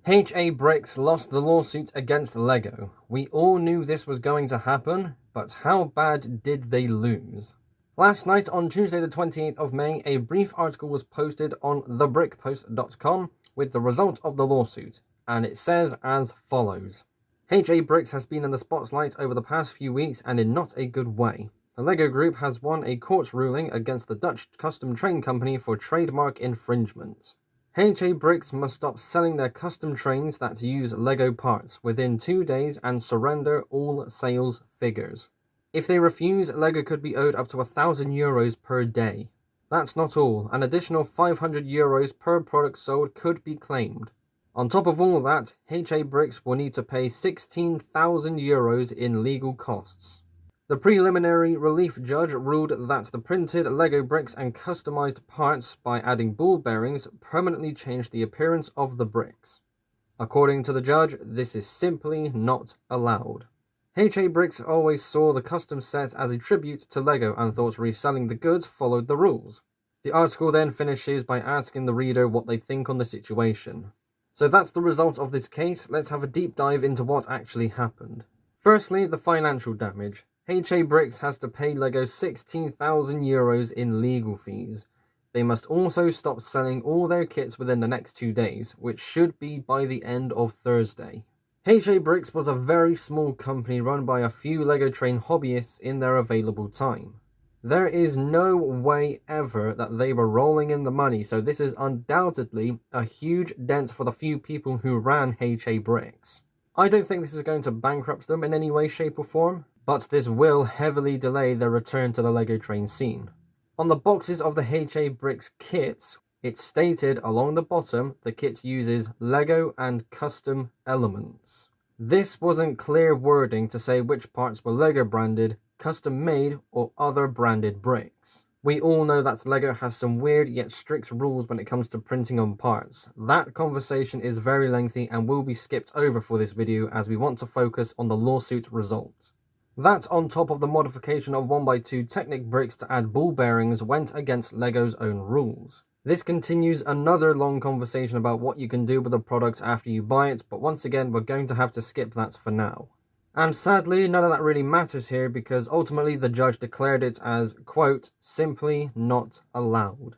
HA Bricks lost the lawsuit against LEGO. We all knew this was going to happen, but how bad did they lose? Last night, on Tuesday the 28th of May, a brief article was posted on thebrickpost.com with the result of the lawsuit, and it says as follows. HA Bricks has been in the spotlight over the past few weeks and in not a good way. The LEGO Group has won a court ruling against the Dutch custom train company for trademark infringement. HA Bricks must stop selling their custom trains that use LEGO parts within 2 days and surrender all sales figures. If they refuse, LEGO could be owed up to €1,000 per day. That's not all. An additional €500 per product sold could be claimed. On top of all that, HA Bricks will need to pay €16,000 in legal costs. The preliminary relief judge ruled that the printed LEGO bricks and customized parts by adding ball bearings permanently changed the appearance of the bricks. According to the judge, this is simply not allowed. HA Bricks always saw the custom set as a tribute to LEGO and thought reselling the goods followed the rules. The article then finishes by asking the reader what they think on the situation. So that's the result of this case. Let's have a deep dive into what actually happened. Firstly, the financial damage. HA Bricks has to pay LEGO €16,000 in legal fees. They must also stop selling all their kits within the next 2 days, which should be by the end of Thursday. HA Bricks was a very small company run by a few LEGO train hobbyists in their available time. There is no way ever that they were rolling in the money, so this is undoubtedly a huge dent for the few people who ran HA Bricks. I don't think this is going to bankrupt them in any way, shape or form, but this will heavily delay their return to the LEGO train scene. On the boxes of the HA Bricks kits, it's stated along the bottom the kit uses LEGO and custom elements. This wasn't clear wording to say which parts were LEGO branded, custom made, or other branded bricks. We all know that LEGO has some weird yet strict rules when it comes to printing on parts. That conversation is very lengthy and will be skipped over for this video as we want to focus on the lawsuit result. That, on top of the modification of 1x2 Technic bricks to add ball bearings, went against LEGO's own rules. This continues another long conversation about what you can do with the product after you buy it, but once again we're going to have to skip that for now. And sadly, none of that really matters here because ultimately the judge declared it as, quote, simply not allowed.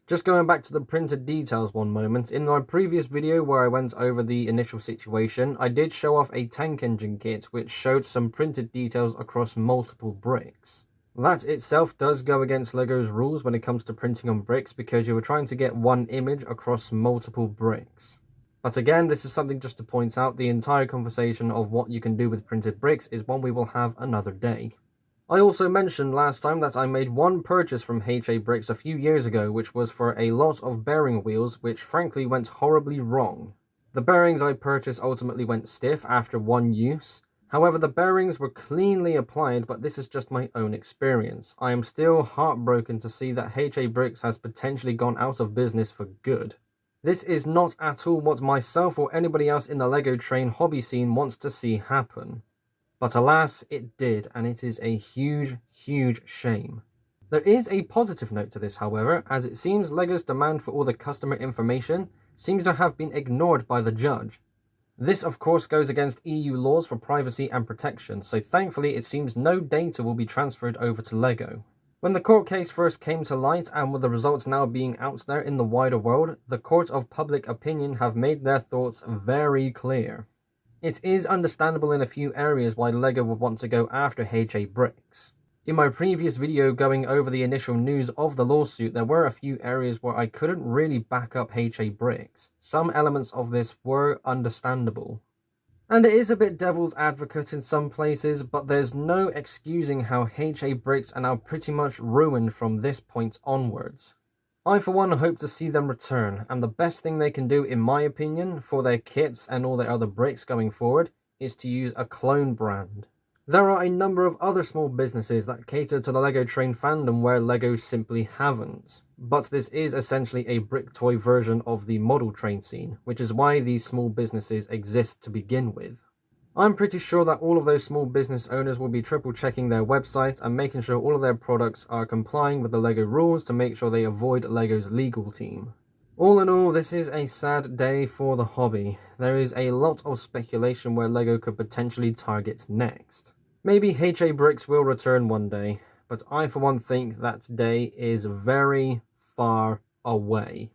Just going back to the printed details one moment, in my previous video where I went over the initial situation, I did show off a tank engine kit which showed some printed details across multiple bricks. That itself does go against LEGO's rules when it comes to printing on bricks because you were trying to get one image across multiple bricks. But again, this is something just to point out, the entire conversation of what you can do with printed bricks is one we will have another day. I also mentioned last time that I made one purchase from HA Bricks a few years ago, which was for a lot of bearing wheels, which frankly went horribly wrong. The bearings I purchased ultimately went stiff after one use. However, the bearings were cleanly applied, but this is just my own experience. I am still heartbroken to see that HA Bricks has potentially gone out of business for good. This is not at all what myself or anybody else in the LEGO train hobby scene wants to see happen. But alas, it did, and it is a huge, huge shame. There is a positive note to this, however, as it seems LEGO's demand for all the customer information seems to have been ignored by the judge. This, of course, goes against EU laws for privacy and protection, so thankfully it seems no data will be transferred over to LEGO. When the court case first came to light, and with the results now being out there in the wider world, the court of public opinion have made their thoughts very clear. It is understandable in a few areas why LEGO would want to go after HA Bricks. In my previous video going over the initial news of the lawsuit, there were a few areas where I couldn't really back up HA Bricks. Some elements of this were understandable. And it is a bit devil's advocate in some places, but there's no excusing how HA Bricks are now pretty much ruined from this point onwards. I for one hope to see them return, and the best thing they can do in my opinion for their kits and all their other bricks going forward is to use a clone brand. There are a number of other small businesses that cater to the LEGO train fandom where LEGO simply haven't. But this is essentially a brick toy version of the model train scene, which is why these small businesses exist to begin with. I'm pretty sure that all of those small business owners will be triple checking their website and making sure all of their products are complying with the LEGO rules to make sure they avoid LEGO's legal team. All in all, this is a sad day for the hobby. There is a lot of speculation where LEGO could potentially target next. Maybe HA Bricks will return one day, but I for one think that day is very far away.